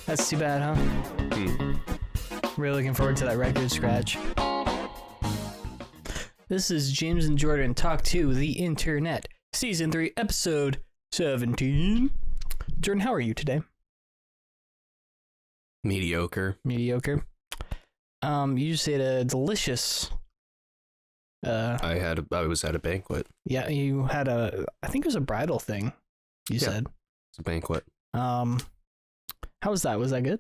That's too bad, huh? Really looking forward to that record scratch. This is James and Jordan Talk to the Internet, Season 3, Episode 17. Jordan, how are you today? Mediocre. You just ate a delicious... I was at a banquet. Yeah, you had I think it was a bridal thing, you said. It's a banquet. How was that? Was that good?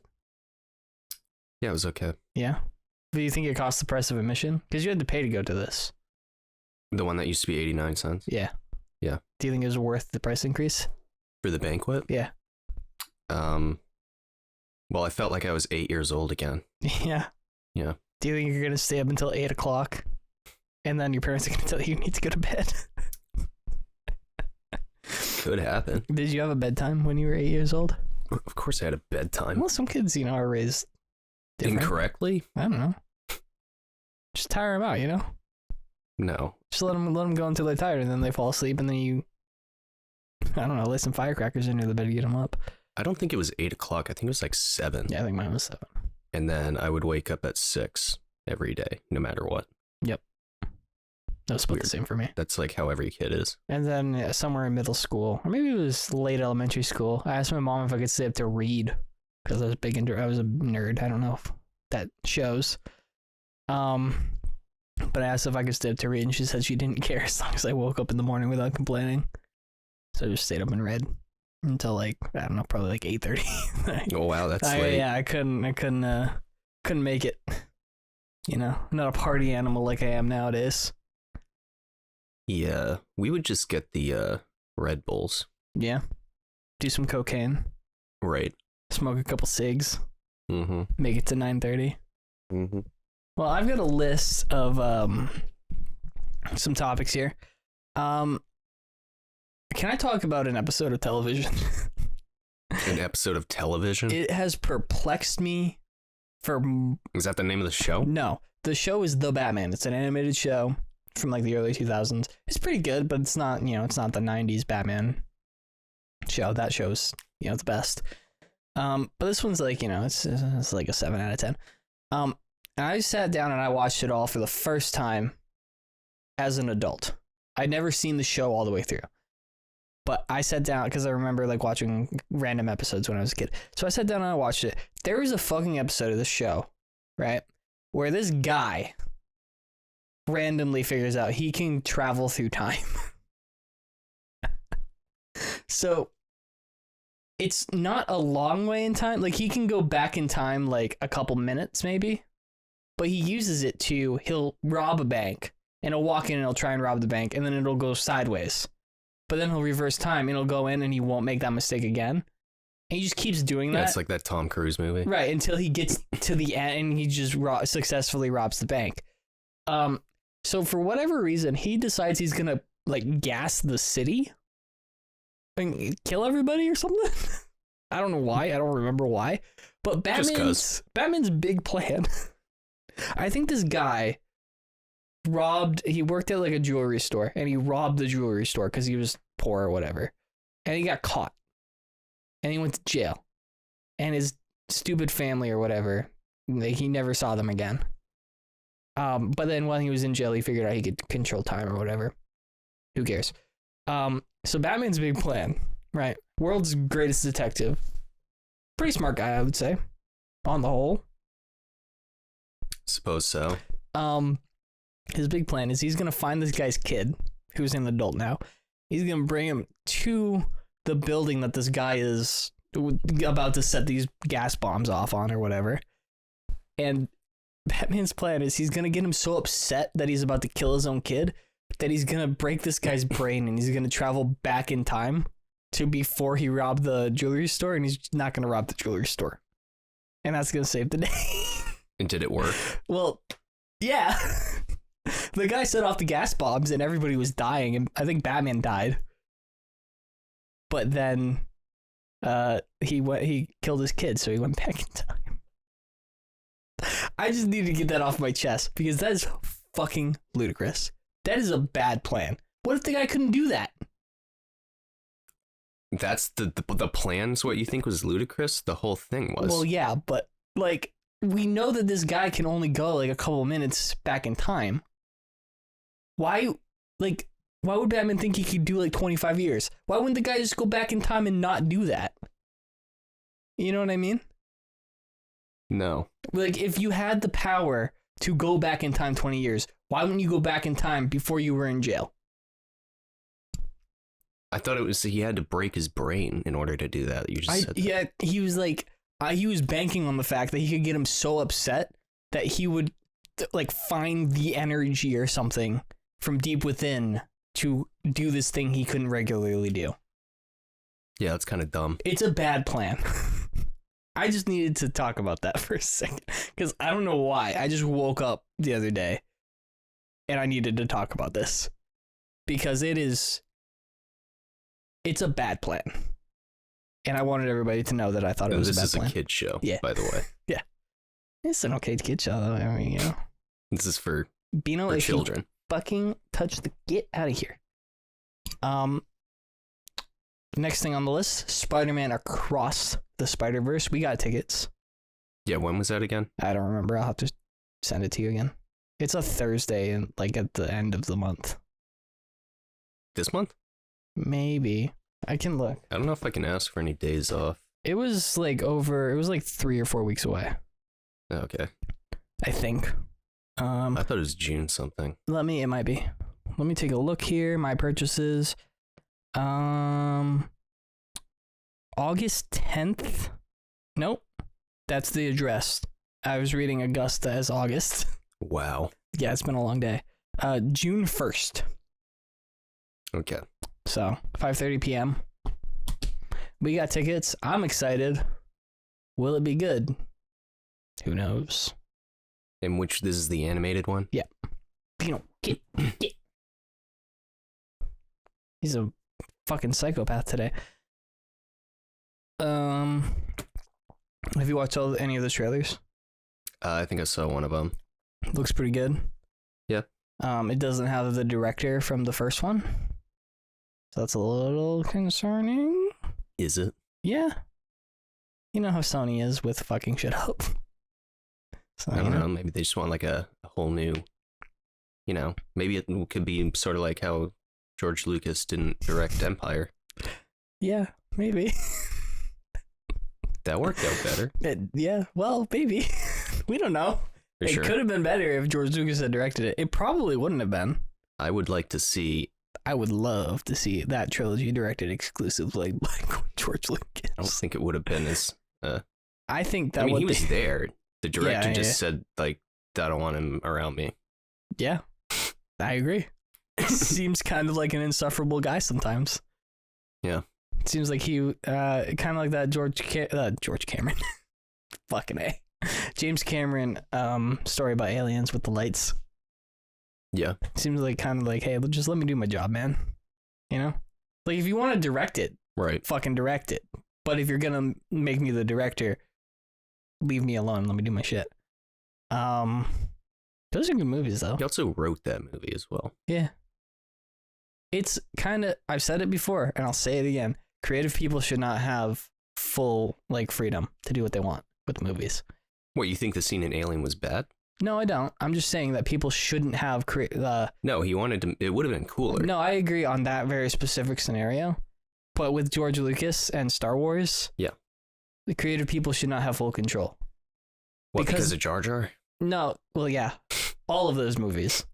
Yeah, it was okay. Yeah? Do you think it cost the price of admission? Because you had to pay to go to this. The one that used to be 89 cents? Yeah. Yeah. Do you think it was worth the price increase? For the banquet? Yeah. Well, I felt like I was 8 years old again. Yeah. Yeah. Do you think you're going to stay up until 8 o'clock? And then your parents are going to tell you need to go to bed? Could happen. Did you have a bedtime when you were 8 years old? Of course I had a bedtime. Well, some kids, are raised different. Incorrectly? I don't know. Just tire them out, No. Just let them go until they're tired, and then they fall asleep, and then you, I don't know, lay some firecrackers under the bed to get them up. I don't think it was 8 o'clock. I think it was like 7. Yeah, I think mine was 7. And then I would wake up at 6 every day, no matter what. Yep. That was about the same for me. That's like how every kid is. And then somewhere in middle school, or maybe it was late elementary school, I asked my mom if I could stay up to read, because I was I was a nerd. I don't know if that shows. But I asked if I could stay up to read, and she said she didn't care as long as I woke up in the morning without complaining. So I just stayed up and read until I don't know, probably 8:30. Oh wow, that's late. Yeah, I couldn't make it. I'm not a party animal like I am nowadays. Yeah, we would just get the Red Bulls. Yeah. Do some cocaine. Right. Smoke a couple cigs. Mm-hmm. Make it to 9:30. Mm-hmm. Well, I've got a list of some topics here. Can I talk about an episode of television? An episode of television? It has perplexed me for... Is that the name of the show? No. The show is The Batman. It's an animated show from the early 2000s. It's pretty good, but it's not, it's not the 90s Batman show. That show's, the best. But this one's it's like a 7 out of 10. And I sat down and I watched it all for the first time as an adult. I'd never seen the show all the way through. But I sat down because I remember watching random episodes when I was a kid. So I sat down and I watched it. There was a fucking episode of this show, right, where this guy randomly figures out he can travel through time. So it's not a long way in time. He can go back in time a couple minutes maybe, but he uses it he'll rob a bank and he'll walk in and he'll try and rob the bank and then it'll go sideways. But then he'll reverse time and he'll go in and he won't make that mistake again. And he just keeps doing that. Yeah, it's like that Tom Cruise movie. Right, until he gets to the end and he just successfully robs the bank. So for whatever reason, he decides he's going to gas the city and kill everybody or something. I don't know why. I don't remember why. But Batman's big plan. I think this guy he worked at a jewelry store and he robbed the jewelry store because he was poor or whatever. And he got caught. And he went to jail. And his stupid family or whatever, he never saw them again. But then while he was in jail, he figured out he could control time or whatever. Who cares? So Batman's big plan, right? World's greatest detective. Pretty smart guy, I would say. On the whole. Suppose so. His big plan is he's going to find this guy's kid, who's an adult now. He's going to bring him to the building that this guy is about to set these gas bombs off on or whatever. And Batman's plan is he's going to get him so upset that he's about to kill his own kid that he's going to break this guy's brain and he's going to travel back in time to before he robbed the jewelry store, and he's not going to rob the jewelry store. And that's going to save the day. And did it work? Well, yeah. The guy set off the gas bombs and everybody was dying, and I think Batman died. But then he killed his kid, so he went back in time. I just need to get that off my chest because that is fucking ludicrous. That is a bad plan. What if the guy couldn't do that? That's the plan's what you think was ludicrous? The whole thing was. Well, yeah, but like we know that this guy can only go like a couple minutes back in time. Why would Batman think he could do like 25 years? Why wouldn't the guy just go back in time and not do that? You know what I mean? No. Like, if you had the power to go back in time 20 years, why wouldn't you go back in time before you were in jail? I thought it was he had to break his brain in order to do that. You just said that. Yeah, he was like, he was banking on the fact that he could get him so upset that he would like find the energy or something from deep within to do this thing he couldn't regularly do. Yeah, that's kind of dumb. It's a bad plan. I just needed to talk about that for a second because I don't know why. I just woke up the other day and I needed to talk about this because it's a bad plan. And I wanted everybody to know that I thought it was a bad plan. This is a kid show, yeah. By the way. Yeah. It's an okay kid show, though. I mean, you know. This is for Bino, for children. Fucking get out of here. Next thing on the list, Spider-Man Across the Spider-Verse. We got tickets. Yeah, when was that again? I don't remember. I'll have to send it to you again. It's a Thursday and like at the end of the month. This month? Maybe. I can look. I don't know if I can ask for any days off. It was like 3 or 4 weeks away. Okay. I think. I thought it was June something. It might be. Let me take a look here. My purchases. August 10th. Nope. That's the address. I was reading Augusta as August. Wow. Yeah, it's been a long day. June 1st. Okay. So, 5:30 p.m. We got tickets. I'm excited. Will it be good? Who knows? In which this is the animated one? Yeah. Get. He's a fucking psychopath today. Have you watched any of the trailers? I think I saw one of them. Looks pretty good. Yeah. It doesn't have the director from the first one. So that's a little concerning. Is it? Yeah. You know how Sony is with fucking shit up. So, I don't know. Maybe they just want like a whole new, maybe it could be sort of like how George Lucas didn't direct Empire. Yeah, maybe. That worked out better. Yeah, well, maybe. We don't know. It could have been better if George Lucas had directed it. It probably wouldn't have been. I would love to see that trilogy directed exclusively by George Lucas. I don't think it would have been as... I think that he was there. The director just said, like, I don't want him around me. Yeah, I agree. Seems kind of like an insufferable guy sometimes. Yeah. Seems like he, kind of like that George Cameron. Fucking A. James Cameron story about aliens with the lights. Yeah. Seems like kind of like, hey, just let me do my job, man. You know? Like, if you want to direct it, right, fucking direct it. But if you're going to make me the director, leave me alone. Let me do my shit. Those are good movies, though. He also wrote that movie as well. Yeah. It's kind of, I've said it before, and I'll say it again. Creative people should not have full, like, freedom to do what they want with movies. What, you think the scene in Alien was bad? No, I don't. I'm just saying that people shouldn't have No, he wanted to. It would have been cooler. No, I agree on that very specific scenario. But with George Lucas and Star Wars, yeah, the creative people should not have full control. What, because of Jar Jar? No, well, yeah, all of those movies,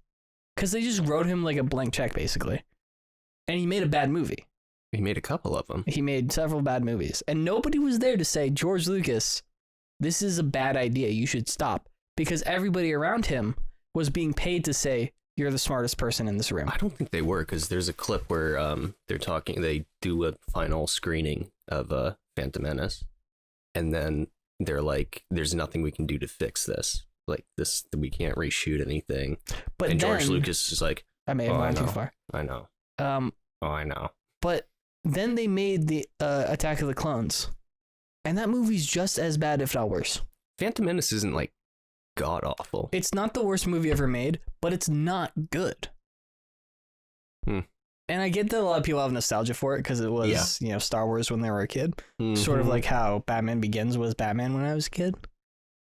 because they just wrote him like a blank check, basically, and he made a bad movie. He made a couple of them. He made several bad movies, and nobody was there to say, George Lucas, this is a bad idea. You should stop. Because everybody around him was being paid to say, you're the smartest person in this room. I don't think they were, because there's a clip where they do a final screening of Phantom Menace, and then they're like, there's nothing we can do to fix this. Like, this, we can't reshoot anything. And George Lucas is like, I may have gone too far. I know. I know. But then they made the Attack of the Clones, and that movie's just as bad, if not worse. Phantom Menace isn't like god awful. It's not the worst movie ever made, but it's not good. And I get that a lot of people have nostalgia for it because it was, Star Wars when they were a kid. Sort of like how Batman Begins was Batman when I was a kid.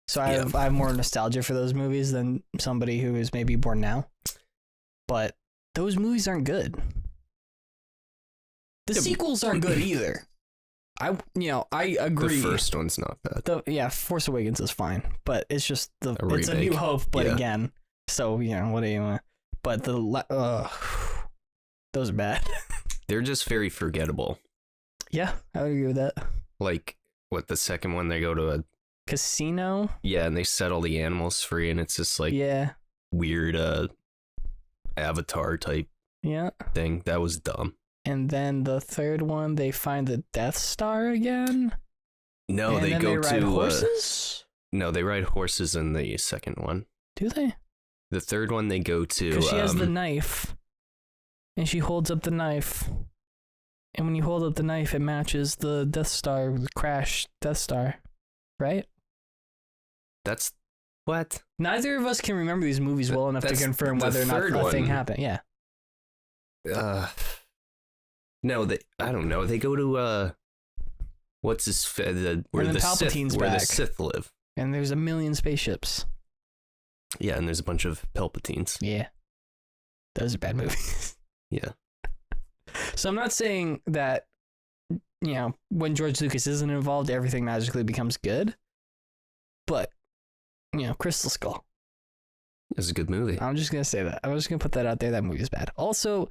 So I have more nostalgia for those movies than somebody who is maybe born now. But those movies aren't good. The sequels aren't good either. I agree. The first one's not bad. Force Awakens is fine, but it's just it's a New Hope, but again, so what do you want? But those are bad. They're just very forgettable. Yeah, I would agree with that. Like the second one, they go to a casino. Yeah, and they set all the animals free, and it's just like weird Avatar type thing. That was dumb. And then the third one, they find the Death Star again. No, and they then go they ride to horses. No, they ride horses in the second one. Do they? The third one, they go to because she has the knife, and she holds up the knife, and when you hold up the knife, it matches the Death Star, the crash Death Star, right? That's what? Neither of us can remember these movies well enough to confirm whether or not the thing happened. Yeah. No, I don't know. They go to what's his where the Sith live. And there's a million spaceships. Yeah, and there's a bunch of Palpatines. Yeah. Those are bad movies. Yeah. So I'm not saying that when George Lucas isn't involved, everything magically becomes good. But Crystal Skull. It's a good movie. I'm just gonna say that. I'm just gonna put that out there. That movie's bad. Also,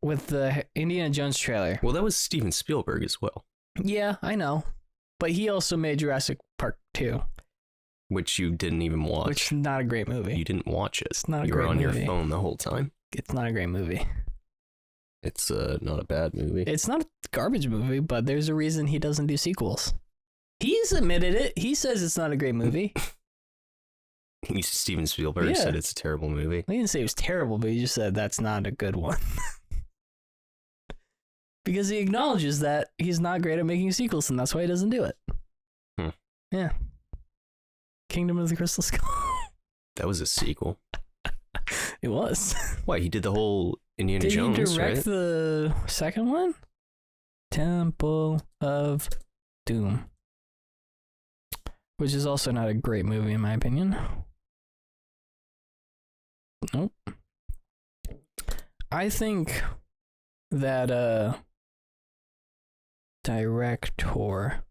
with the Indiana Jones trailer. Well, that was Steven Spielberg as well. Yeah, I know. But he also made Jurassic Park 2. Which you didn't even watch. Which is not a great movie. You didn't watch it. It's not a great movie. You were on your phone the whole time. It's not a great movie. It's not a bad movie. It's not a garbage movie, but there's a reason he doesn't do sequels. He's admitted it. He says it's not a great movie. Steven Spielberg said it's a terrible movie. He didn't say it was terrible, but he just said that's not a good one. Because he acknowledges that he's not great at making sequels, and that's why he doesn't do it. Yeah. Kingdom of the Crystal Skull. That was a sequel. It was. Why? He did the whole Indiana Jones, right? Did he direct the second one? Temple of Doom. Which is also not a great movie, in my opinion. Nope. I think that director.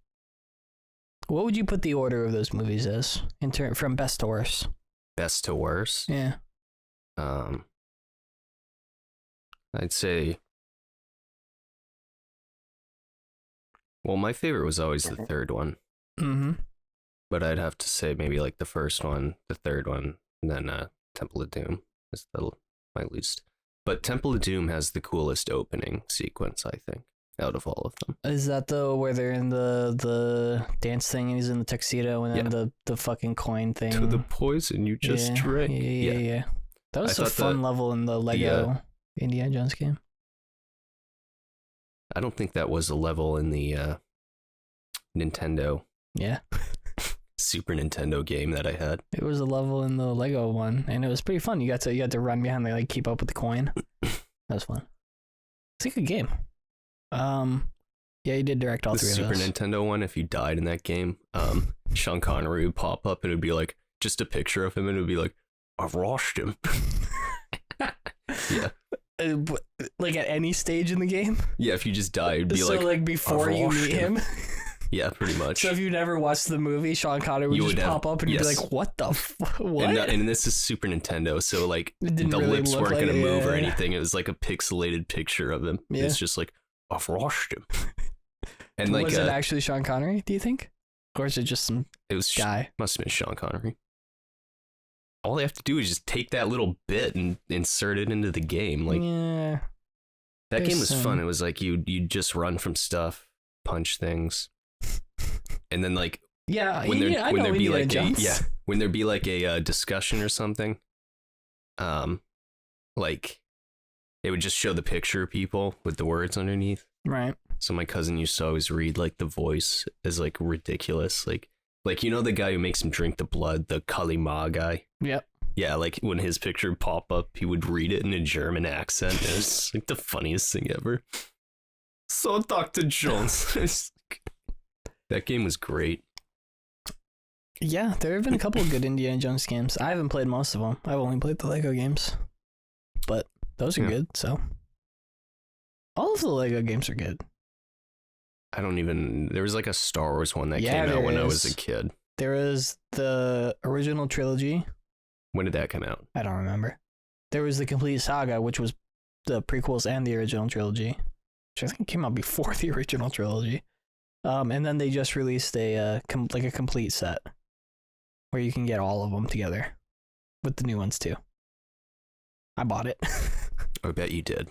What would you put the order of those movies as from best to worst? Best to worst? Yeah. I'd say. Well, my favorite was always the third one. Mm-hmm. But I'd have to say maybe like the first one, the third one, and then Temple of Doom is my least. But Temple of Doom has the coolest opening sequence, I think, out of all of them. Is that where they're in the dance thing and he's in the tuxedo and then the fucking coin thing? To the poison you just drank. Yeah. That was a fun level in the Lego Indiana Jones game. I don't think that was a level in the Nintendo. Yeah. Super Nintendo game that I had. It was a level in the Lego one, and it was pretty fun. You had to run behind, like keep up with the coin. That was fun. It's a good game. Yeah, you did direct all three of those. The Super Nintendo one, if you died in that game, Sean Connery would pop up and it would be like just a picture of him, and it would be like, I've lost him. Yeah. Like at any stage in the game? Yeah, if you just die, it'd be like before you meet him. Yeah, pretty much. So if you never watched the movie, Sean Connery would just pop up and you'd be like, what the what? And this is Super Nintendo, so like the lips weren't going to move or anything. It was like a pixelated picture of him. Yeah. It's just like, I've lost him. And like, was it actually Sean Connery, do you think? Or is it just some guy? Must have been Sean Connery. All they have to do is just take that little bit and insert it into the game. Like, that game was fun. It was like you'd just run from stuff, punch things. And then like when there'd be like a discussion or something, like it would just show the picture of people with the words underneath. Right. So my cousin used to always read like the voice as like ridiculous, like the guy who makes him drink the blood, the Kali Ma guy. Yep. Yeah, like when his picture would pop up, he would read it in a German accent. It was like the funniest thing ever. So, Dr. Jones. That game was great. Yeah, there have been a couple of good Indiana Jones games. I haven't played most of them. I've only played the Lego games. But those are good, so. All of the Lego games are good. There was like a Star Wars one that came out when I was a kid. There was the original trilogy. When did that come out? I don't remember. There was the complete saga, which was the prequels and the original trilogy, which I think came out before the original trilogy. And then they just released a complete set where you can get all of them together with the new ones too. I bought it. I bet you did.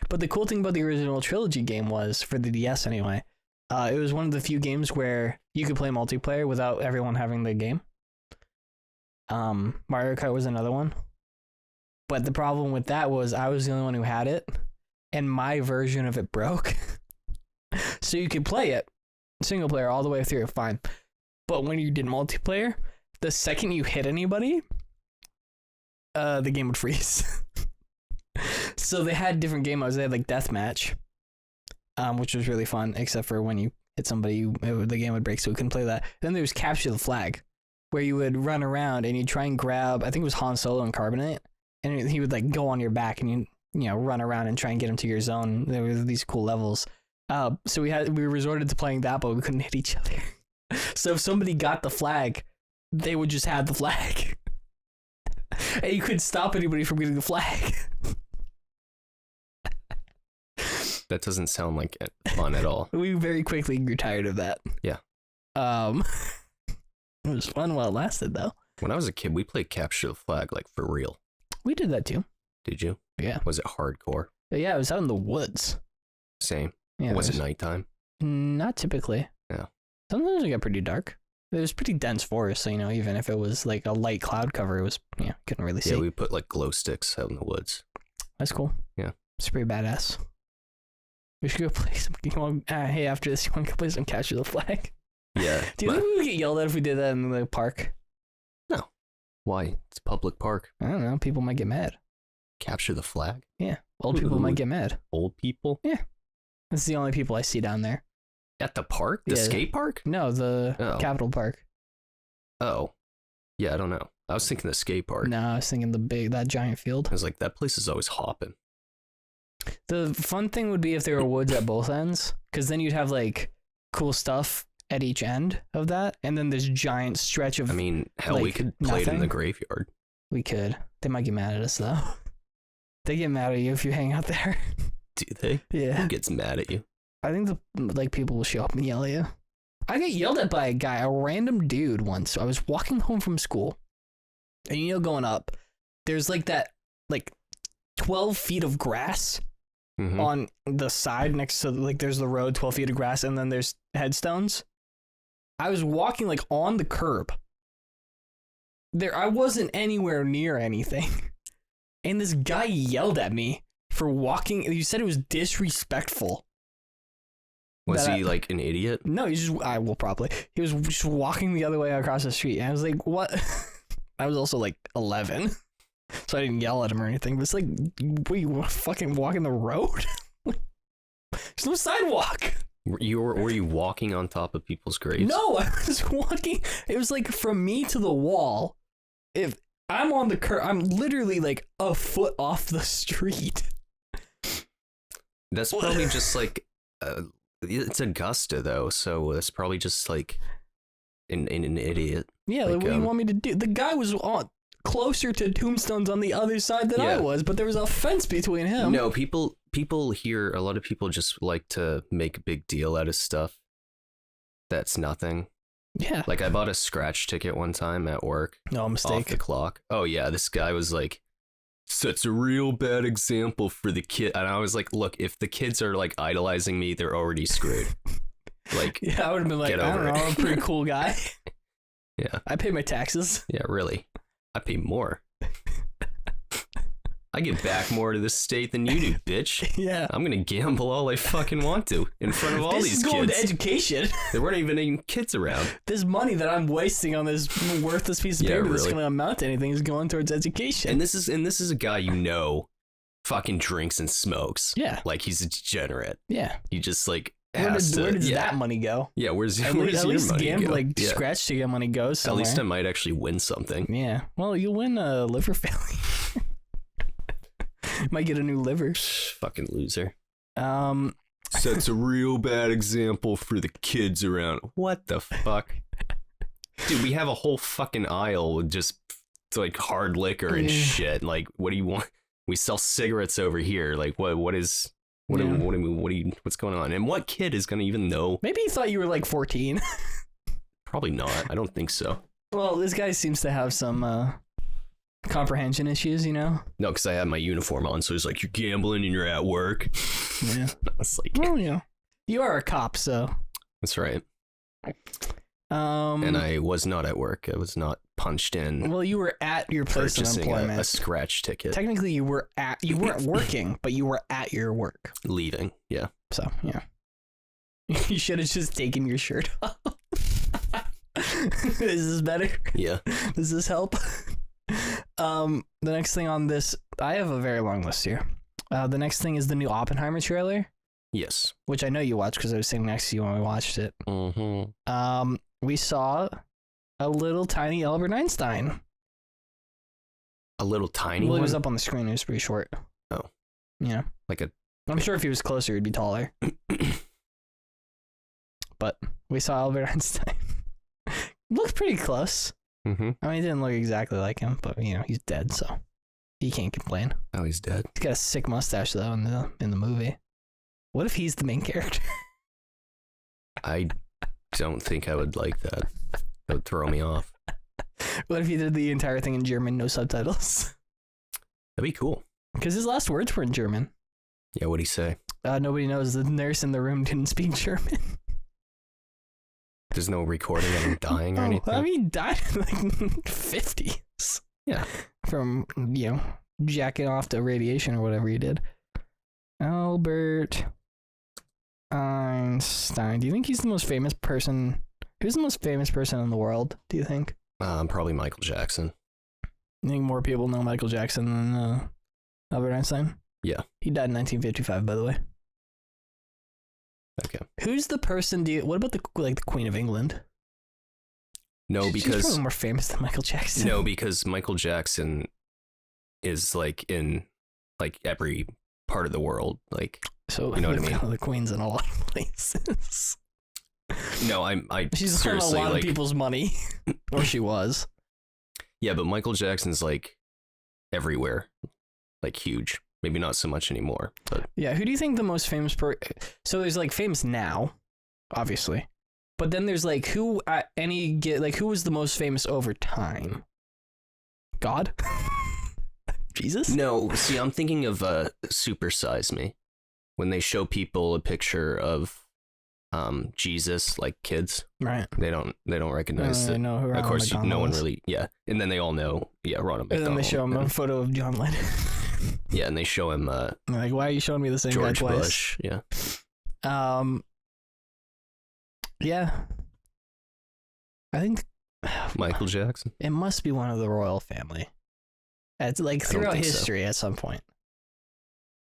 But the cool thing about the original trilogy game was, for the DS anyway, it was one of the few games where you could play multiplayer without everyone having the game. Mario Kart was another one. But the problem with that was I was the only one who had it, and my version of it broke. So you could play it single player all the way through, fine. But when you did multiplayer, the second you hit anybody, the game would freeze. So they had different game modes. They had like deathmatch, which was really fun, except for when you hit somebody, the game would break, so we couldn't play that. Then there was capture the flag, where you would run around and you try and grab, I think it was Han Solo and Carbonate, and he would like go on your back and you run around and try and get him to your zone. There were these cool levels. So we resorted to playing that, but we couldn't hit each other. So if somebody got the flag, they would just have the flag. And you couldn't stop anybody from getting the flag. That doesn't sound like fun at all. We very quickly grew tired of that. Yeah. It was fun while it lasted, though. When I was a kid, we played capture the flag, like for real. We did that too. Did you? Yeah. Was it hardcore? Yeah, it was out in the woods. Same. Yeah, was it nighttime? Not typically. Yeah. Sometimes it got pretty dark. It was pretty dense forest, so even if it was like a light cloud cover, it was couldn't really see. Yeah, we put like glow sticks out in the woods. That's cool. Yeah. It's pretty badass. We should go play some. Hey, after this, you want to go play some Capture the Flag? Yeah. Do you think we would get yelled at if we did that in the park? No. Why? It's a public park. I don't know. People might get mad. Capture the flag? Yeah. Old people might get mad. Old people? Yeah. That's the only people I see down there. At the park? The skate park? No, the Capitol Park. Oh. Yeah, I don't know. I was thinking the skate park. No, I was thinking that giant field. I was like, that place is always hopping. The fun thing would be if there were woods at both ends, because then you'd have like cool stuff at each end of that, and then this giant stretch of. I mean, hell, we could play it in the graveyard. We could. They might get mad at us though. They get mad at you if you hang out there. Do they? Yeah. Who gets mad at you? I think people will show up and yell at you. I got yelled at by a random dude once. I was walking home from school, and going up, there's like that 12 feet of grass. Mm-hmm. On the side next to there's the road, 12 feet of grass, and then there's headstones. I was walking on the curb. I wasn't anywhere near anything. And this guy yelled at me for walking. He said it was disrespectful. Was he an idiot? No, he's just, probably. He was just walking the other way across the street. And I was like, what? I was also 11. So I didn't yell at him or anything, but it's like, we were fucking walking the road? There's no sidewalk. Were you walking on top of people's graves? No, I was walking. It was from me to the wall. If I'm on the curb, I'm literally a foot off the street. That's probably just it's Augusta though, so it's probably just an idiot. Yeah, what do you want me to do? The guy was closer to tombstones on the other side than I was, but there was a fence between him. No, people here, a lot of people just like to make a big deal out of stuff that's nothing. Yeah. I bought a scratch ticket one time at work. No mistake. Off the clock. Oh yeah, this guy was sets a real bad example for the kid. And I was like, look, if the kids are idolizing me, they're already screwed. Yeah, I would have been I don't know, I'm a pretty cool guy. Yeah. I pay my taxes. Yeah, really. I pay more. I give back more to this state than you do, bitch. Yeah. I'm gonna gamble all I fucking want to in front of all This these is going kids. to education. There weren't even any kids around. This money that I'm wasting on this worthless piece of Yeah, paper that's really. going to amount to anything is going towards education. And this is a guy fucking drinks and smokes. Yeah. Like he's a degenerate. Yeah. He just like Where has does to. that money go? Yeah, where's At your least money go? like Yeah. scratch ticket money goes At somewhere. least I might actually win something. Yeah. Well, you'll win a liver failure. Might get a new liver. Fucking loser. Sets a real bad example for the kids around. What the fuck? Dude, we have a whole fucking aisle with just like hard liquor and shit. Like, what do you want? We sell cigarettes over here. Like, what's going on? And what kid is gonna even know? Maybe he thought you were like 14. Probably not. I don't think so. Well, this guy seems to have some comprehension issues, you know? No, because I had my uniform on, so he's like, "You're gambling and you're at work." Yeah. I was like, Well, you know, you are a cop, so. "That's right." And I was not at work. I was not punched in. Well, you were at your place of purchasing employment. a scratch ticket. Technically, you weren't working, but you were at your work. Leaving. Yeah. So yeah, you should have just taken your shirt off. Is this better? Yeah. Does this help? The next thing on this, I have a very long list here. The next thing is the new Oppenheimer trailer, Yes. which I know you watched because I was sitting next to you when we watched it. Mm-hmm. We saw a little tiny Albert Einstein. A little tiny Well, one? he was up on the screen. It was pretty short. Oh. Yeah. Like a... I'm sure if he was closer, he'd be taller. But we saw Albert Einstein. Looked pretty close. Mm-hmm. I mean, he didn't look exactly like him, but you know, he's dead, so he can't complain. Oh, he's dead. He's got a sick mustache though in the movie. What if he's the main character? I don't think I would like that. That would throw me off. What if he did the entire thing in German, no subtitles? That'd be cool. Because his last words were in German. Yeah, what'd he say? Nobody knows. The nurse in the room didn't speak German. There's no recording of him dying or anything? I mean, he died in like 50s. Yeah. From, you know, jacking off to radiation or whatever he did. Albert Einstein. Do you think he's the most famous person? Who's the most famous person in the world, do you think? Probably Michael Jackson. You think more people know Michael Jackson than Albert Einstein? Yeah. He died in 1955, by the way. Okay. Who's the person? What about the Queen of England? No, She's because... probably more famous than Michael Jackson. No, because Michael Jackson is like in like every part of the world. Like, So you know what I mean? The Queen's in a lot of places. No, I She's on a seriously lot like... of people's money, or she was. Yeah, but Michael Jackson's like everywhere, like huge. Maybe not so much anymore, but Yeah, who do you think the most famous So there's like famous now, obviously. But then there's like who at who was the most famous over time? God? Jesus? no. See, I'm thinking of Super Size Me, when they show people a picture of Jesus, like kids. Right. They don't recognize it. Know who Of Ronald course, McDonald no one is. really. Yeah, and then they all know. Yeah, Ronald And McDonald. then they show him a photo of John Lennon. Yeah, and they show him They're like, why are you showing me the same George guy twice? Bush. Yeah. Yeah. I think Michael Jackson. it must be one of the royal family. It's like I don't throughout think so. history at some point.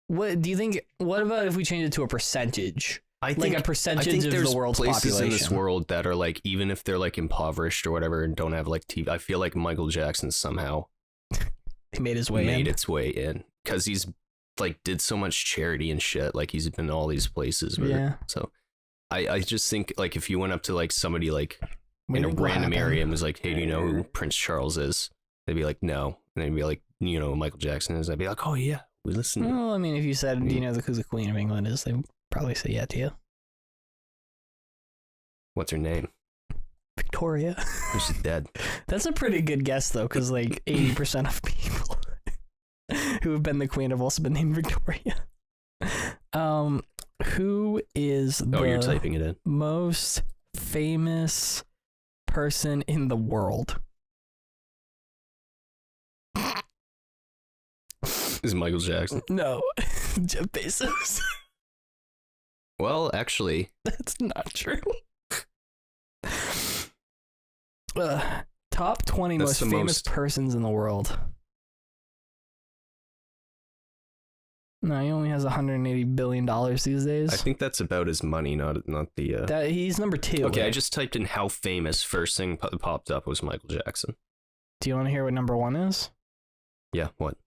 What do you think? What about if we change it to a percentage? I think Like a percentage of there's the world's places population. in this world that are like, even if they're like impoverished or whatever and don't have like TV, I feel like Michael Jackson somehow He made his way in. its way in because he's like did so much charity and shit. Like he's been in all these places. Yeah. So I just think like if you went up to like somebody like What in a do you think will random happen? area and was like, hey, do you know who Prince Charles is? They'd be like, no. And they'd be like, you know who Michael Jackson is? I'd be like, oh yeah, we listen. Well, I mean, if you said, do you know who the Queen of England is? They'd probably say yeah to you. What's her name? Victoria. She's dead. That's a pretty good guess, though, because like 80% of people who have been the queen have also been named Victoria. Who is Oh, you're the typing it in. most famous person in the world? Is Michael Jackson? No, Jeff Bezos. Well, actually, That's not true. Top 20 That's most the famous most. persons in the world. No, he only has $180 billion these days. I think that's about his money, not the. That he's number 2. Okay, I just typed in how famous. First thing popped up was Michael Jackson. Do you want to hear what number 1 is? Yeah, what?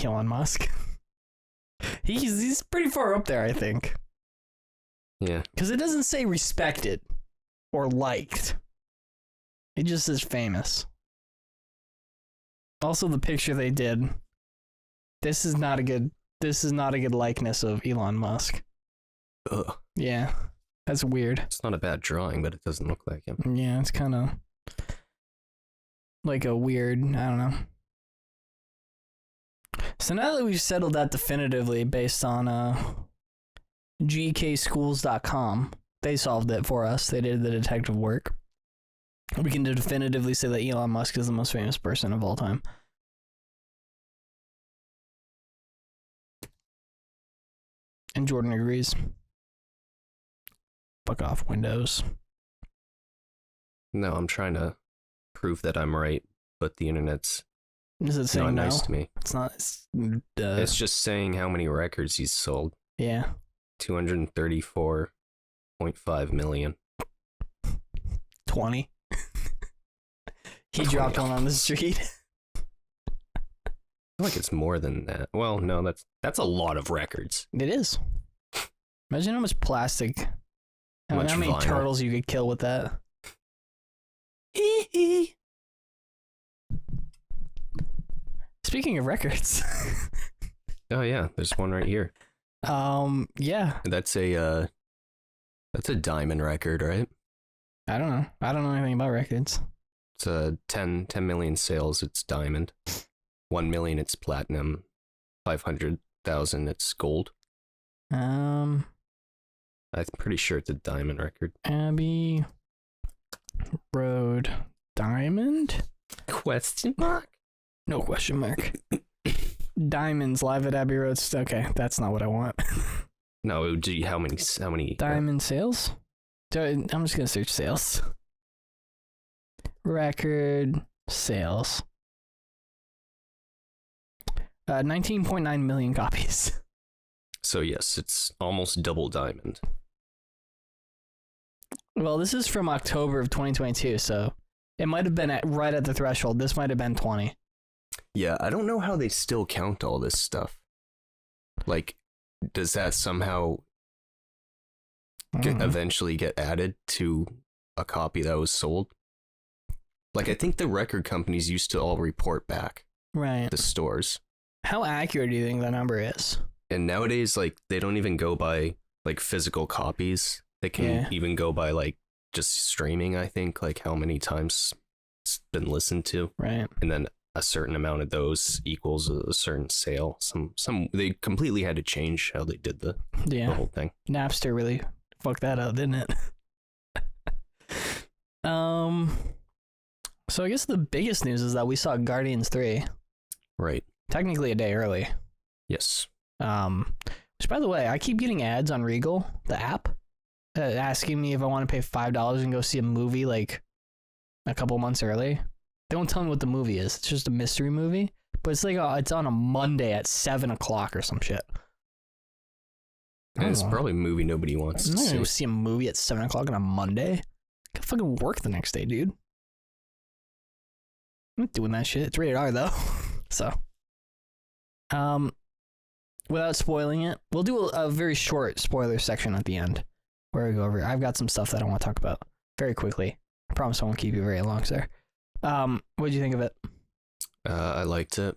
Elon Musk. He's pretty far up there, I think. Yeah. Because it doesn't say respected or liked. It just says famous. Also, the picture they did. This is not a good likeness of Elon Musk. Ugh. Yeah, that's weird. It's not a bad drawing, but it doesn't look like him. Yeah, it's kind of like a weird, I don't know. So now that we've settled that definitively based on gkschools.com, they solved it for us. They did the detective work. We can definitively say that Elon Musk is the most famous person of all time. And Jordan agrees. Fuck off, Windows. No, I'm trying to prove that I'm right, but the internet's Is it not saying no? nice to me. It's not. It's just saying how many records he's sold. Yeah. 234.5 million. 20. He dropped one on the street. I feel like it's more than that. Well, no, that's a lot of records. It is. Imagine how much plastic. How Much many vinyl. turtles you could kill with that. Speaking of records. Oh yeah, there's one right here. Yeah. That's a diamond record, right? I don't know. I don't know anything about records. It's a 10 million sales. It's diamond. 1 million. It's platinum. 500,000. It's gold. I'm pretty sure it's a diamond record. Abbey Road Diamond? Question mark? No question mark. Diamonds live at Abbey Road. Okay, that's not what I want. No, how many? Diamond sales? I'm just gonna search sales. Record sales. 19.9 million copies. So yes, it's almost double diamond. Well, this is from October of 2022, so it might have been right at the threshold. This might have been 20. Yeah, I don't know how they still count all this stuff. Like, does that somehow eventually get added to a copy that was sold? Like, I think the record companies used to all report back. Right. The stores. How accurate do you think the number is? And nowadays, like, they don't even go by, like, physical copies. They can even go by, like, just streaming, I think, like, how many times it's been listened to. Right. And then a certain amount of those equals a certain sale. Some they completely had to change how they did the whole thing. Napster really fucked that up, didn't it? So I guess the biggest news is that we saw Guardians 3. Right. Technically a day early. Yes. Which, by the way, I keep getting ads on Regal, the app, asking me if I want to pay $5 and go see a movie like a couple months early. They won't tell me what the movie is. It's just a mystery movie, but it's like it's on a Monday at 7:00 or some shit. And it's probably a movie nobody wants to I'm not gonna see. see a movie at 7:00 on a Monday. I gotta fucking work the next day, dude. I'm not doing that shit. It's rated R though, so. Without spoiling it, we'll do a very short spoiler section at the end where we go over. I've got some stuff that I want to talk about very quickly. I promise I won't keep you very long, sir. What did you think of it? I liked it.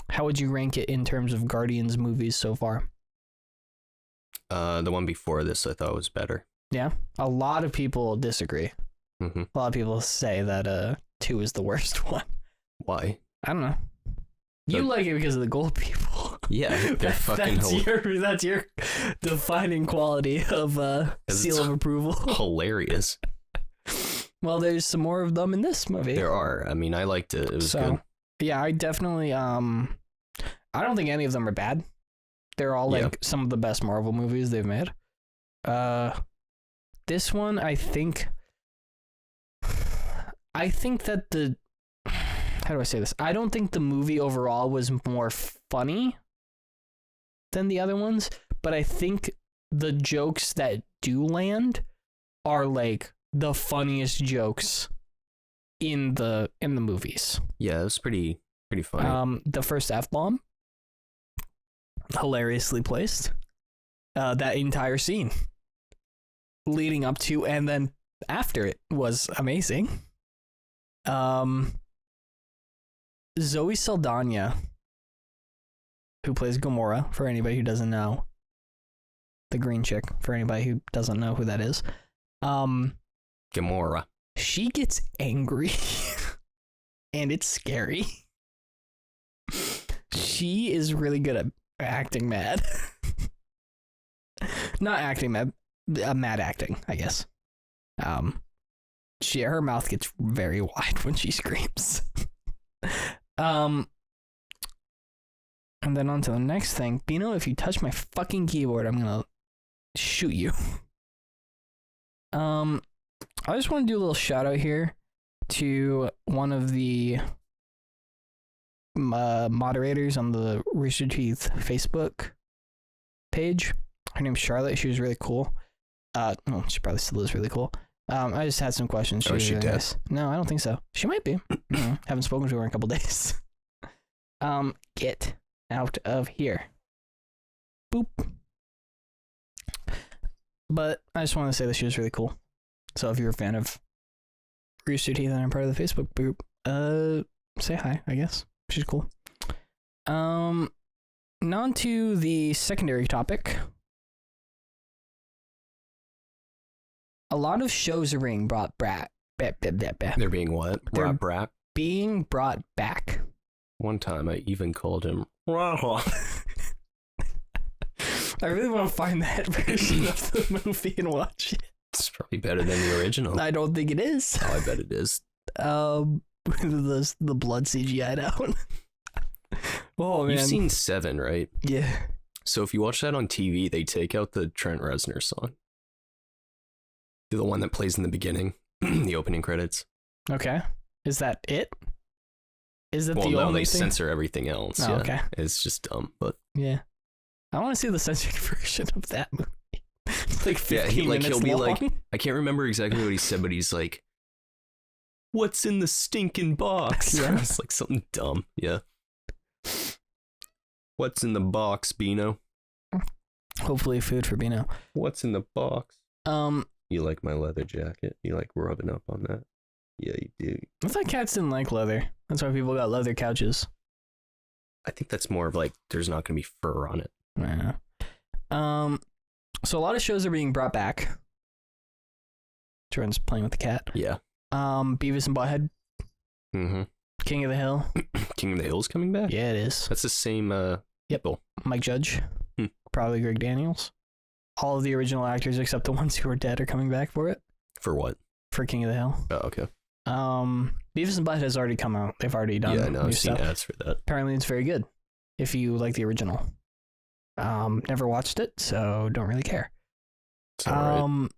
How would you rank it in terms of Guardians movies so far? The one before this I thought was better. Yeah, a lot of people disagree. Mm-hmm. A lot of people say that 2 is the worst one. Why? I don't know. You like it because of the gold people. Yeah, they're fucking that's your defining quality of seal of approval. Hilarious. Well, there's some more of them in this movie. There are. I mean, I liked it. It was good. Yeah, I definitely I I don't think any of them are bad. They're all like some of the best Marvel movies they've made. This one, I think that how do I say this? I don't think the movie overall was more funny than the other ones, but I think the jokes that do land are like the funniest jokes in the movies. Yeah, it was pretty funny. The first F-bomb, hilariously placed. That entire scene leading up to and then after it was amazing. Zoe Saldana, who plays Gamora, for anybody who doesn't know, the green chick, for anybody who doesn't know who that is. Gamora. She gets angry and it's scary. She is really good at acting mad. Not acting mad, mad acting, I guess. Her mouth gets very wide when she screams. And then on to the next thing. Bino, if you touch my fucking keyboard, I'm gonna shoot you. I just want to do a little shout out here to one of the moderators on the Rooster Teeth Facebook page. Her name's Charlotte. She was really cool. She probably still is really cool. I just had some questions. She was really dead? nice. No, I don't think so. She might be. Haven't spoken to her in a couple days. Get out of here. Boop. But I just want to say that she was really cool. So if you're a fan of Rooster Teeth and are part of the Facebook group, say hi, I guess. She's cool. On to the secondary topic. A lot of shows are being brought back. They're being what? Brat? Being brought back. One time I even called him I really want to find that version of the movie and watch it. It's probably better than the original. I don't think it is. Oh, I bet it is. The blood CGI'd out. Oh man. You've seen Seven, right? Yeah. So if you watch that on TV, they take out the Trent Reznor song. The one that plays in the beginning, the opening credits. Okay. Is that it? Is that the no, only they thing? censor everything else. Oh, yeah. okay. It's just dumb, but yeah. I want to see the censored version of that movie. It's like 15 minutes he'll be long. like, I can't remember exactly what he said, but he's like, "What's in the stinking box?" Yeah. It's like something dumb. Yeah. What's in the box, Bino? Hopefully food for Bino. What's in the box? You like my leather jacket? You like rubbing up on that? Yeah, you do. I thought cats didn't like leather. That's why people got leather couches. I think that's more of like there's not going to be fur on it. Yeah. So a lot of shows are being brought back. Jordan's playing with the cat. Yeah. Beavis and Butthead. Mm-hmm. King of the Hill. King of the Hill's coming back? Yeah, it is. That's the same people. Mike Judge. Probably Greg Daniels. All of the original actors except the ones who are dead are coming back for it. For what? For King of the Hill. Oh, okay. Beavis and Butthead has already come out. They've already done Yeah, no, new I've seen stuff. ads for that. Apparently it's very good if you like the original. Never watched it, so don't really care. It's all right.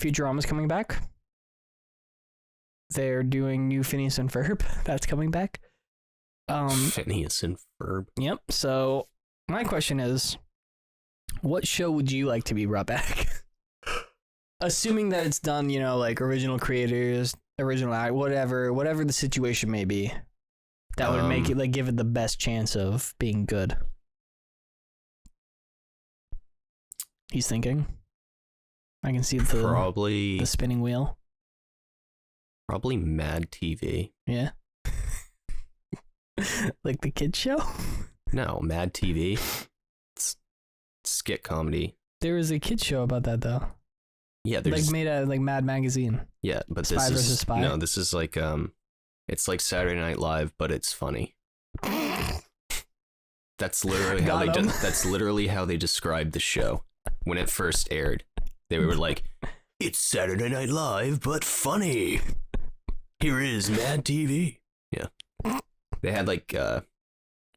Futurama's coming back. They're doing new Phineas and Ferb. That's coming back. Phineas and Ferb. Yep. So my question is, what show would you like to be brought back? Assuming that it's done, like original creators, original act, whatever the situation may be, that would make it give it the best chance of being good. He's thinking. I can see the spinning wheel. Probably Mad TV. Yeah. Like the kids show? No, Mad TV. It's skit comedy. There was a kids show about that though. Yeah, there's made out of Mad Magazine. Yeah, but Spy versus Spy. No, this is like it's like Saturday Night Live, but it's funny. That's literally how they described the show when it first aired. They were like, "It's Saturday Night Live, but funny. Here is Mad TV." Yeah, they had like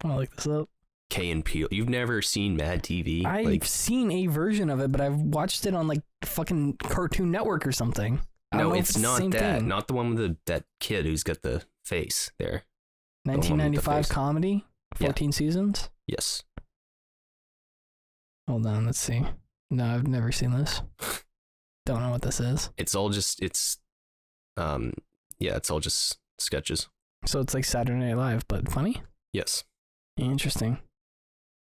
I'll look this up. Key and Peele. You've never seen Mad TV? I've seen a version of it, but I've watched it on like fucking Cartoon Network or something. No, it's not that. Not the one with that kid who's got the face there. 1995 comedy, 14 seasons. Yes. Hold on, let's see. No, I've never seen this. Don't know what this is. It's all just sketches. So it's like Saturday Night Live, but funny? Yes. Interesting.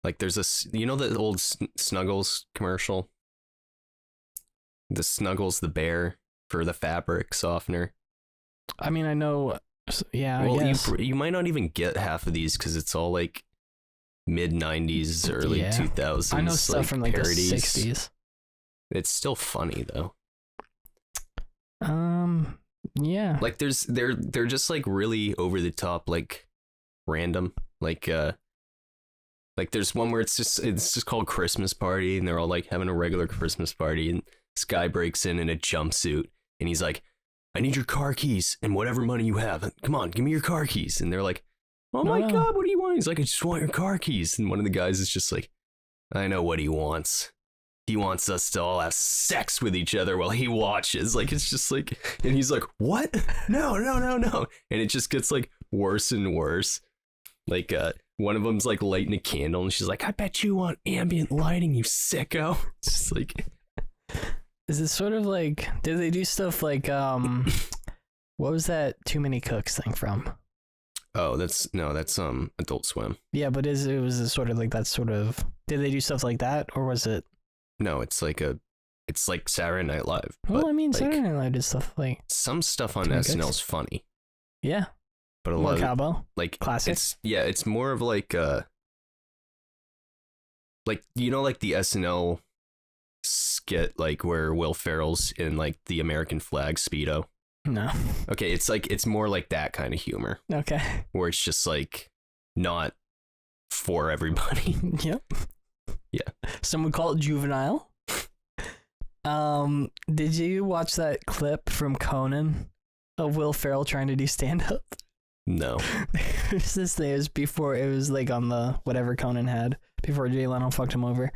Like there's the old Snuggles commercial? The Snuggles, the bear for the fabric softener. I mean, I know. Yeah, well, I guess. You might not even get half of these because it's all like mid 90s, early 2000s. I know stuff from like parodies. the 60s. It's still funny though. Yeah. Like they're just like really over the top, like random. Like there's one where it's just called Christmas Party, and they're all like having a regular Christmas party, and this guy breaks in a jumpsuit, and he's like, I need your car keys and whatever money you have. Come on, give me your car keys. And they're like, oh my God, what do you want? He's like, I just want your car keys. And one of the guys is just like, I know what he wants. He wants us to all have sex with each other while he watches. Like, it's just like, and he's like, what? No. And it just gets like worse and worse. Like, one of them's like lighting a candle, and she's like, I bet you want ambient lighting, you sicko. It's just like, is it sort of like, did they do stuff like, what was that Too Many Cooks thing from? Oh, that's Adult Swim. Yeah, but was it sort of like that sort of, did they do stuff like that, or was it? No, it's like Saturday Night Live. Well, I mean, like, Saturday Night Live did stuff like. Some stuff on SNL is funny. Yeah. But a lot lot of like classic. It's more of like like the SNL skit like where Will Ferrell's in like the American flag Speedo. No. Okay, it's more like that kind of humor. Okay. Where it's just like not for everybody. Yep. Yeah. Some would call it juvenile. Did you watch that clip from Conan of Will Ferrell trying to do stand up? No. There's this thing, it was before, it was like on the whatever Conan had before Jay Leno fucked him over.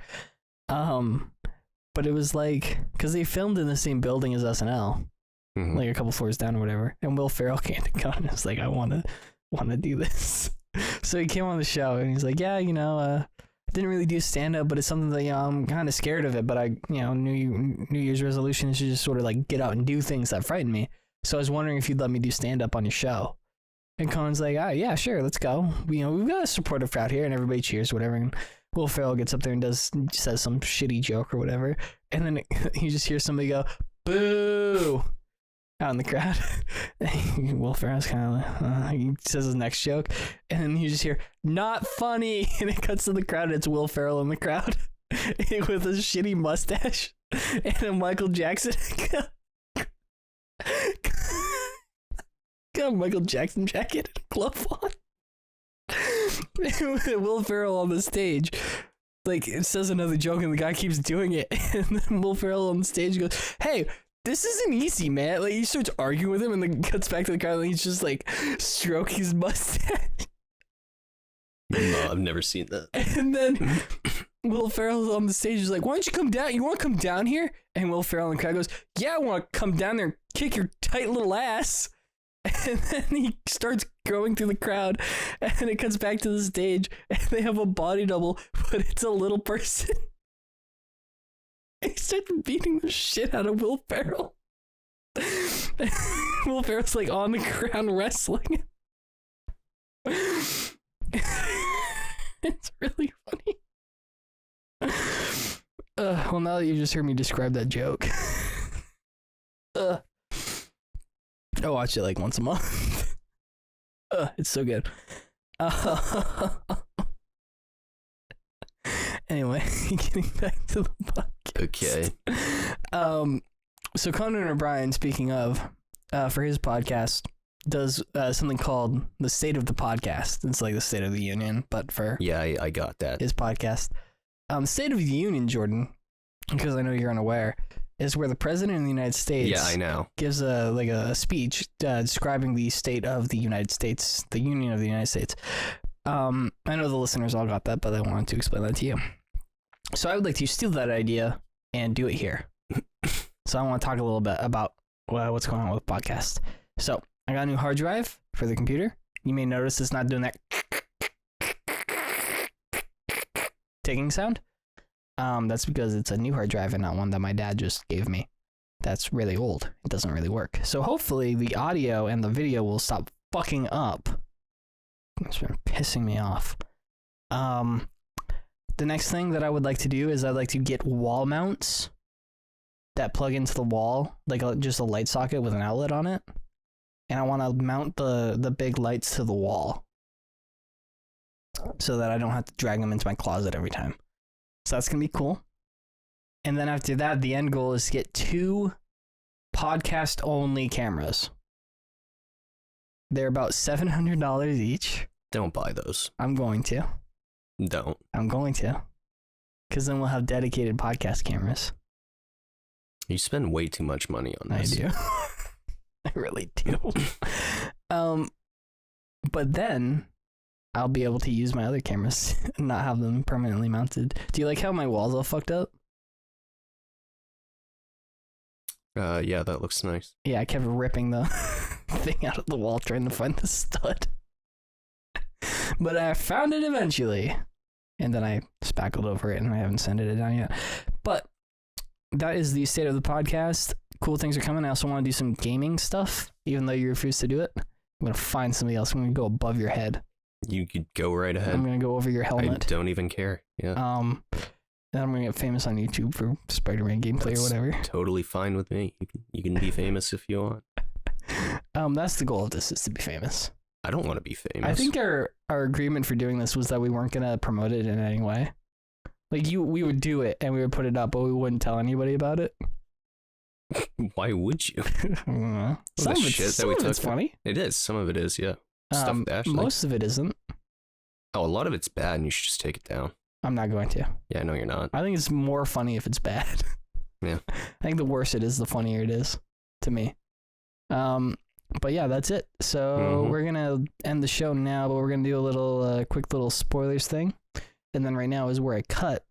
But it was like, because they filmed in the same building as SNL, like a couple floors down or whatever. And Will Ferrell came to Conan and was like, I want to do this. So he came on the show and he's like, yeah, didn't really do stand up, but it's something that, I'm kind of scared of it. But I, New Year's resolution is to just sort of like get out and do things that frighten me. So I was wondering if you'd let me do stand up on your show. And Conan's like, yeah, sure, let's go. We've got a supportive crowd here, and everybody cheers, whatever. And Will Ferrell gets up there and says some shitty joke or whatever. And then you just hear somebody go, boo, out in the crowd. Will Ferrell's kind of like, he says his next joke. And then you just hear, not funny. And it cuts to the crowd, and it's Will Ferrell in the crowd with a shitty mustache and a Michael Jackson. Got a Michael Jackson jacket and glove on. Will Ferrell on the stage, like, it says another joke and the guy keeps doing it, and then Will Ferrell on the stage goes, hey, this isn't easy, man. Like, he starts arguing with him and then cuts back to the crowd and he's just like stroking his mustache. No, I've never seen that. And then Will Ferrell's on the stage is like, why don't you come down? You want to come down here? And Will Ferrell in the crowd goes, yeah, I want to come down there and kick your tight little ass. And then he starts going through the crowd, and it cuts back to the stage, and they have a body double, but it's a little person. And he starts beating the shit out of Will Ferrell. Will Ferrell's like on the ground wrestling. It's really funny. Well, now that you just heard me describe that joke. I watch it like once a month. It's so good. Anyway, getting back to the podcast. Okay. So Conan O'Brien, speaking of, for his podcast, does something called the State of the Podcast. It's like the State of the Union, but for I got that. His podcast. State of the Union, Jordan, because I know you're unaware, is where the president of the United States I know. gives a speech describing the state of the United States, the Union of the United States. I know the listeners all got that, but I wanted to explain that to you. So I would like to steal that idea and do it here. So I want to talk a little bit about what's going on with podcast. So I got a new hard drive for the computer. You may notice it's not doing that ticking sound. That's because it's a new hard drive and not one that my dad just gave me. That's really old. It doesn't really work. So hopefully the audio and the video will stop fucking up. It's been pissing me off. The next thing that I would like to do is I'd like to get wall mounts that plug into the wall, like just a light socket with an outlet on it. And I want to mount the big lights to the wall so that I don't have to drag them into my closet every time. So that's going to be cool. And then after that, the end goal is to get 2 podcast-only cameras. They're about $700 each. Don't buy those. I'm going to. Don't. I'm going to. Because then we'll have dedicated podcast cameras. You spend way too much money on this. I do. I really do. But then I'll be able to use my other cameras and not have them permanently mounted. Do you like how my wall's all fucked up? Yeah, that looks nice. Yeah, I kept ripping the thing out of the wall trying to find the stud. But I found it eventually. And then I spackled over it and I haven't sanded it down yet. But that is the state of the podcast. Cool things are coming. I also want to do some gaming stuff, even though you refuse to do it. I'm going to find somebody else. I'm going to go above your head. You could go right ahead. I'm going to go over your helmet. I don't even care. Yeah. Then I'm going to get famous on YouTube for Spider-Man gameplay or whatever. Totally fine with me. You can be famous if you want. That's the goal of this, is to be famous. I don't want to be famous. I think our agreement for doing this was that we weren't going to promote it in any way. Like, we would do it and we would put it up, but we wouldn't tell anybody about it. Why would you? Some of it's funny. It is. Some of it is, yeah. Stuff with Ashley. Most of it isn't. Oh, a lot of it's bad and you should just take it down. I'm not going to. Yeah, no, you're not. I think it's more funny if it's bad. Yeah. I think the worse it is, the funnier it is to me. But yeah, that's it. So we're going to end the show now, but we're going to do a little quick little spoilers thing. And then right now is where I cut.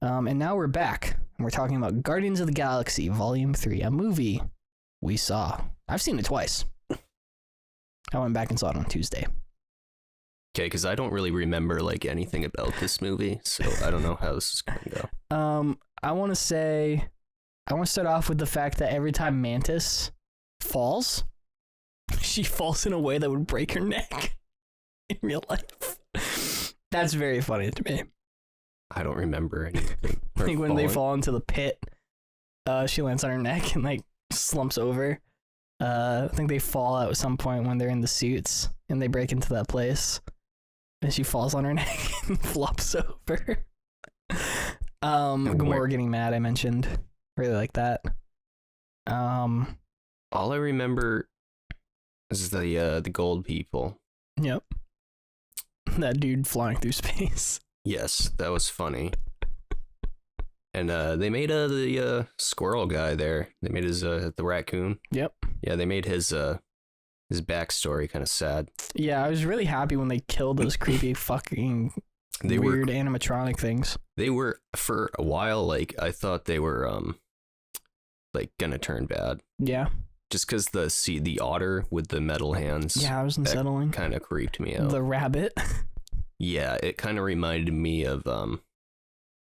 And now we're back. And we're talking about Guardians of the Galaxy Volume 3, a movie we saw. I've seen it twice. I went back and saw it on Tuesday. Okay, because I don't really remember like anything about this movie, so I don't know how this is going to go. I want to start off with the fact that every time Mantis falls, she falls in a way that would break her neck in real life. That's very funny to me. I don't remember anything. I think when they fall into the pit, she lands on her neck and like slumps over. I think they fall at some point when they're in the suits and they break into that place. And she falls on her neck and flops over. Gamora getting mad, I mentioned. Really like that. All I remember is the gold people. Yep. That dude flying through space. Yes, that was funny. And they made the squirrel guy there. They made his the raccoon. Yep. Yeah, they made his backstory kind of sad. Yeah, I was really happy when they killed those creepy fucking weird animatronic things. They were, for a while, like, I thought they were like gonna turn bad. Yeah. Just because the otter with the metal hands. Yeah, I was unsettling. Kind of creeped me out. The rabbit. Yeah, it kind of reminded me of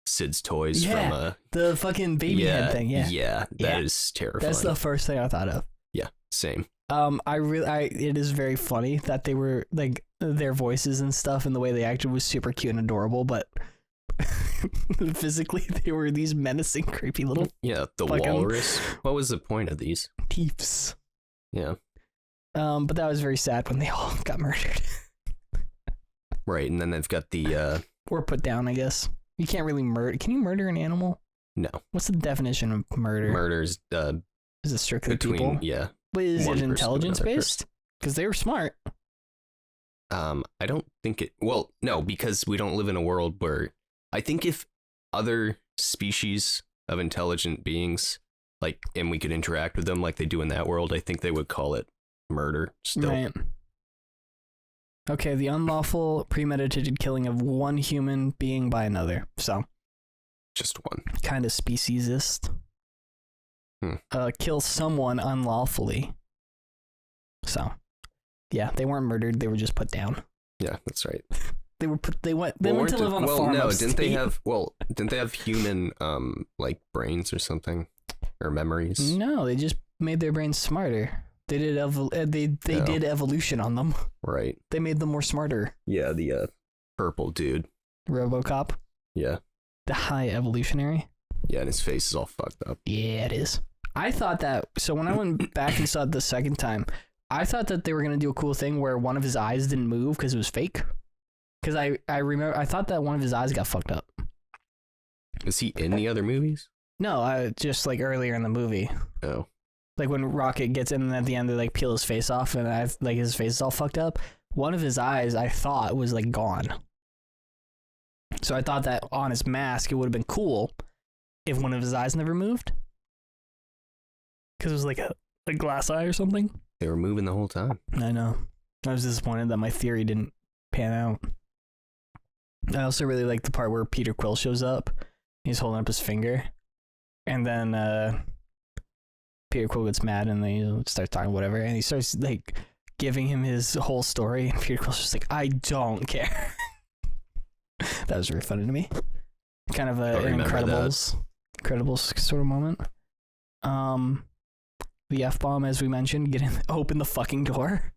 Sid's Toys from the fucking baby head thing. Yeah, that is terrifying. That's the first thing I thought of. Yeah, same. It is very funny that they were like their voices and stuff and the way they acted was super cute and adorable, but physically they were these menacing, creepy little the walrus. What was the point of these? Thieves. Yeah. But that was very sad when they all got murdered. Right, and then they've got the or put down, I guess. You can't really murder. Can you murder an animal? No. What's the definition of murder? Murder's is it strictly people? Yeah. But is it intelligence based? Because they were smart. I don't think it. Well, no, because we don't live in a world where I think if other species of intelligent beings, like, and we could interact with them like they do in that world, I think they would call it murder still. Right. Okay, the unlawful premeditated killing of one human being by another. So, Just one. kind of speciesist. Kill someone unlawfully. So, yeah, they weren't murdered. They were just put down. Yeah, that's right. They went to live on a farm. No, upstate. didn't they have human like brains or something, or memories? No, they just made their brains smarter. They did did evolution on them. Right. They made them more smarter. Yeah, the purple dude. RoboCop, Yeah. the high evolutionary. Yeah, and his face is all fucked up. Yeah, it is. I thought that. So when I went back and saw it the second time, I thought that they were gonna do a cool thing where one of his eyes didn't move because it was fake. Because I remember I thought that one of his eyes got fucked up. Is he in the other movies? No, just like earlier in the movie. Oh. Like when Rocket gets in and at the end they like peel his face off and like his face is all fucked up. One of his eyes I thought was like gone. So I thought that on his mask it would have been cool if one of his eyes never moved. Because it was like a glass eye or something. They were moving the whole time. I know. I was disappointed that my theory didn't pan out. I also really like the part where Peter Quill shows up. He's holding up his finger. And then Peter Quill gets mad and they start talking whatever. And he starts like giving him his whole story. And Peter Quill's just like, I don't care. That was really funny to me. Kind of an Incredibles sort of moment. The F-bomb, as we mentioned, open the fucking door.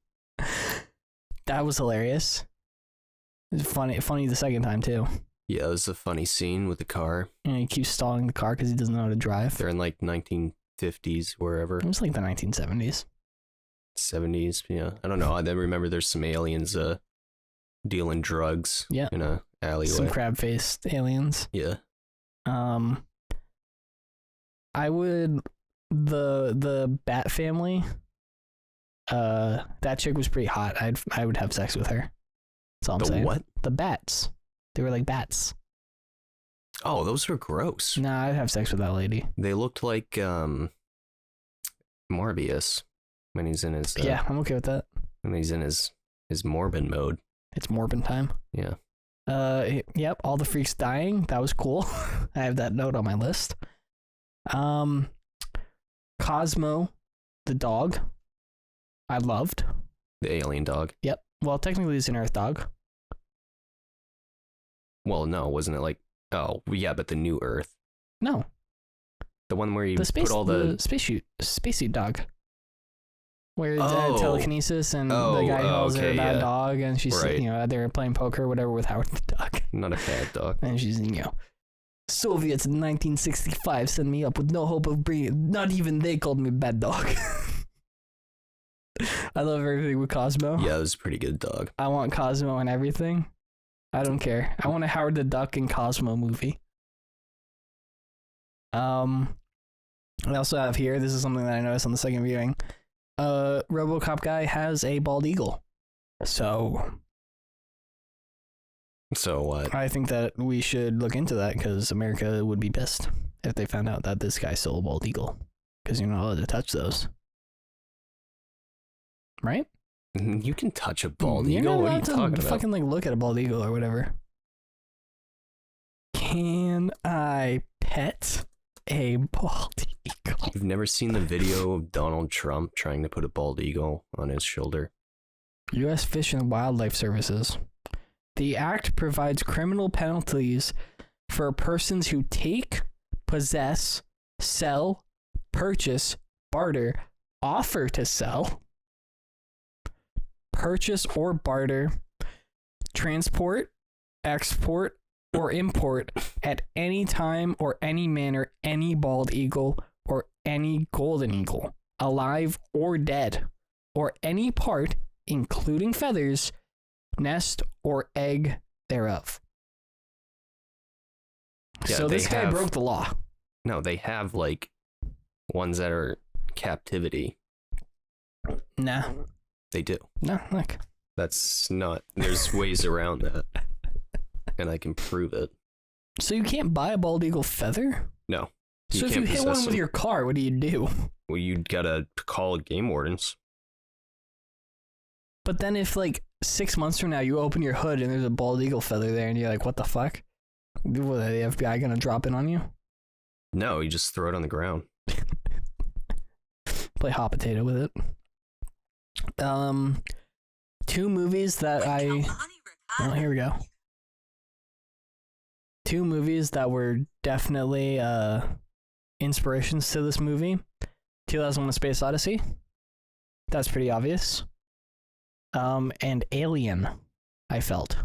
That was hilarious. It was funny the second time too. Yeah, it was a funny scene with the car. And he keeps stalling the car because he doesn't know how to drive. They're in like 1950s, wherever. It was like the 1970s. 70s, yeah. I don't know. I then remember there's some aliens dealing drugs in a alleyway. Some crab-faced aliens. Yeah. I would the Bat family. That chick was pretty hot. I would have sex with her. That's all I'm saying. What? The bats. They were like bats. Oh, those were gross. Nah, I'd have sex with that lady. They looked like Morbius when he's in his yeah, I'm okay with that. when he's in his Morbin mode. It's Morbin time. Yeah. Yep, all the freaks dying. That was cool. I have that note on my list. Cosmo, the dog. I loved. The alien dog. Yep. Well, technically it's an Earth dog. Well, no, wasn't it like? Oh, yeah, but the new Earth. No. The one where you put all the spacesuit dog. Where telekinesis and the guy calls her a bad dog and she's they're playing poker or whatever with Howard the dog. Not a bad dog. And she's Soviets in 1965 sent me up with no hope of bringing. Not even they called me bad dog. I love everything with Cosmo. Yeah, it was a pretty good dog. I want Cosmo and everything. I don't care. I want a Howard the Duck and Cosmo movie. I also have here, this is something that I noticed on the second viewing. RoboCop guy has a bald eagle. So what? I think that we should look into that because America would be pissed if they found out that this guy stole a bald eagle. Because you're not allowed to touch those. Right? You can touch a bald You're eagle. not What are you allowed to talking about? fucking look at a bald eagle or whatever. Can I pet a bald eagle? You've never seen the video of Donald Trump trying to put a bald eagle on his shoulder? U.S. Fish and Wildlife Services. The act provides criminal penalties for persons who take, possess, sell, purchase, barter, offer to sell, purchase or barter, transport, export, or import at any time or any manner any bald eagle or any golden eagle, alive or dead, or any part, including feathers, nest, or egg thereof. Yeah, so this guy broke the law. No, they have like ones that are captivity. Nah. They do. No, look. That's not. There's ways around that, and I can prove it. So you can't buy a bald eagle feather? No. So if you hit one with your car, what do? Well, you gotta call game wardens. But then if, like, 6 months from now you open your hood and there's a bald eagle feather there and you're like, what the fuck? What, are the FBI gonna drop in on you? No, you just throw it on the ground. Play hot potato with it. 2 movies that oh, here we go. 2 movies that were definitely inspirations to this movie. 2001: A Space Odyssey. That's pretty obvious. And Alien, I felt.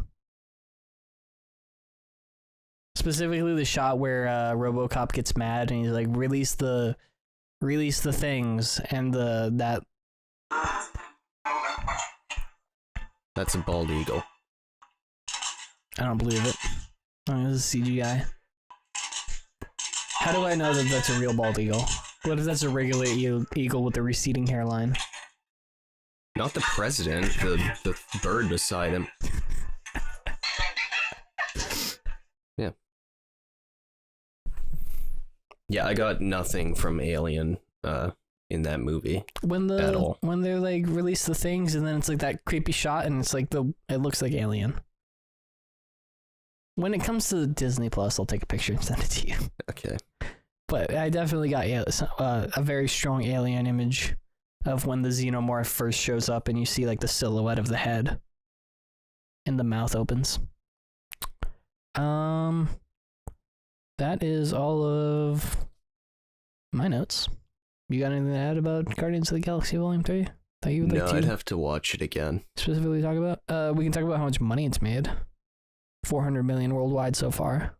Specifically the shot where RoboCop gets mad and he's like, release the things, and that. That's a bald eagle. I don't believe it. Oh, this is CGI. How do I know that that's a real bald eagle? What if that's a regular eagle with a receding hairline? Not the president, the bird beside him. Yeah. Yeah, I got nothing from Alien in that movie at all. When they're like release the things and then it's like that creepy shot and it's like it looks like Alien. When it comes to Disney Plus, I'll take a picture and send it to you. Okay. But I definitely got a very strong Alien image of when the xenomorph first shows up and you see like the silhouette of the head and the mouth opens. That is all of my notes. You got anything to add about Guardians of the Galaxy Volume 3 that you would like to I'd have to watch it again. Specifically talk about? We can talk about how much money it's made. 400 million worldwide so far.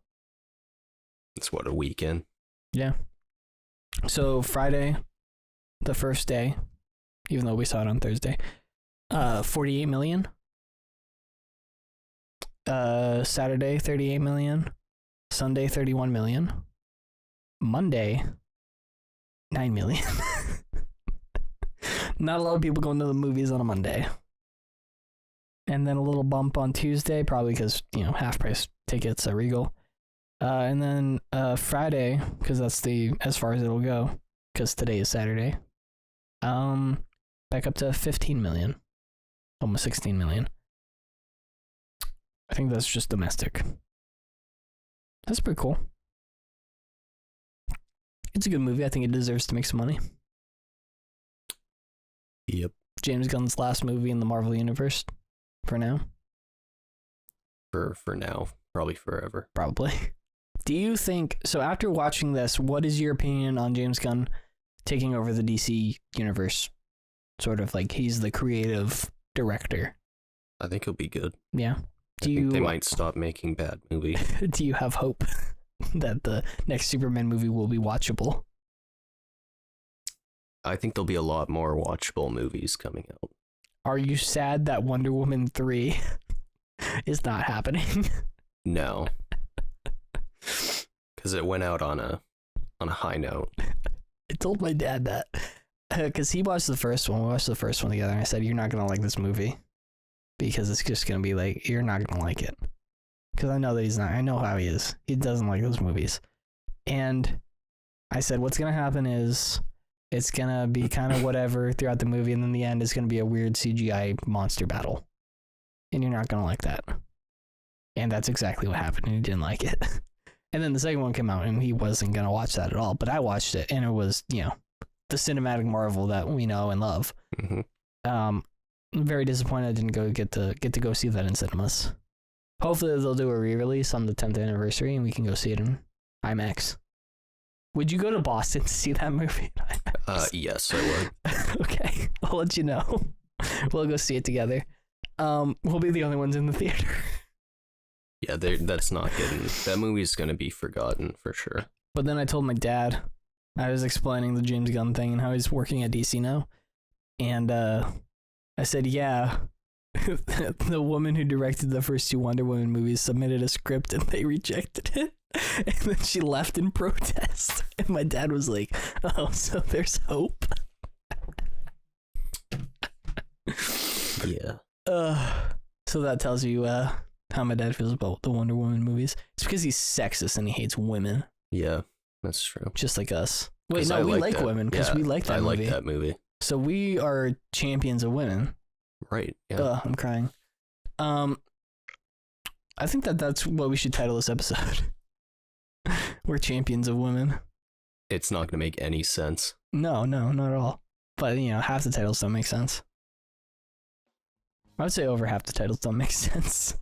It's what, a weekend? Yeah. So Friday, the first day, even though we saw it on Thursday, 48 million. Saturday, 38 million. Sunday, 31 million. Monday, 9 million. Not a lot of people going to the movies on a Monday. And then a little bump on Tuesday, probably because, half price tickets at Regal. And then Friday, because that's as far as it'll go, because today is Saturday. Back up to 15 million. Almost 16 million. I think that's just domestic. That's pretty cool. It's a good movie. I think it deserves to make some money. Yep. James Gunn's last movie in the Marvel Universe. For now. For now. Probably forever. Probably. Do you think... So after watching this, what is your opinion on James Gunn taking over the DC Universe? Sort of like he's the creative director. I think he'll be good. Yeah. I think they might stop making bad movies. Do you have hope that the next Superman movie will be watchable? I think there'll be a lot more watchable movies coming out. Are you sad that Wonder Woman 3 is not happening? No. Because it went out on a high note. I told my dad that. Because he watched the first one. We watched the first one together, and I said, you're not going to like this movie. Because it's just going to be like, you're not going to like it. Because I know that he's not. I know how he is. He doesn't like those movies. And I said, what's going to happen is... It's going to be kind of whatever throughout the movie, and then the end is going to be a weird CGI monster battle. And you're not going to like that. And that's exactly what happened, and he didn't like it. And then the second one came out, and he wasn't going to watch that at all. But I watched it, and it was, the cinematic marvel that we know and love. Mm-hmm. I'm very disappointed I didn't get to go see that in cinemas. Hopefully they'll do a re-release on the 10th anniversary, and we can go see it in IMAX. Would you go to Boston to see that movie? Yes, I would. Okay, I'll let you know. We'll go see it together. We'll be the only ones in the theater. Yeah, that's not getting... That movie's going to be forgotten for sure. But then I told my dad, I was explaining the James Gunn thing and how he's working at DC now. And I said, yeah, the woman who directed the first 2 Wonder Woman movies submitted a script and they rejected it. And then she left in protest. And my dad was like, oh, so there's hope. Yeah. So that tells you how my dad feels about the Wonder Woman movies. It's because he's sexist and he hates women, Yeah, that's true. just like us. Wait, 'Cause no, I we like that. women because Yeah, we like that I movie. like that movie. So we are champions of women. Right. Yeah. Ugh, I'm crying. I think that's what we should title this episode. We're champions of women. It's not gonna make any sense. No, not at all. But, half the titles don't make sense. I would say over half the titles don't make sense.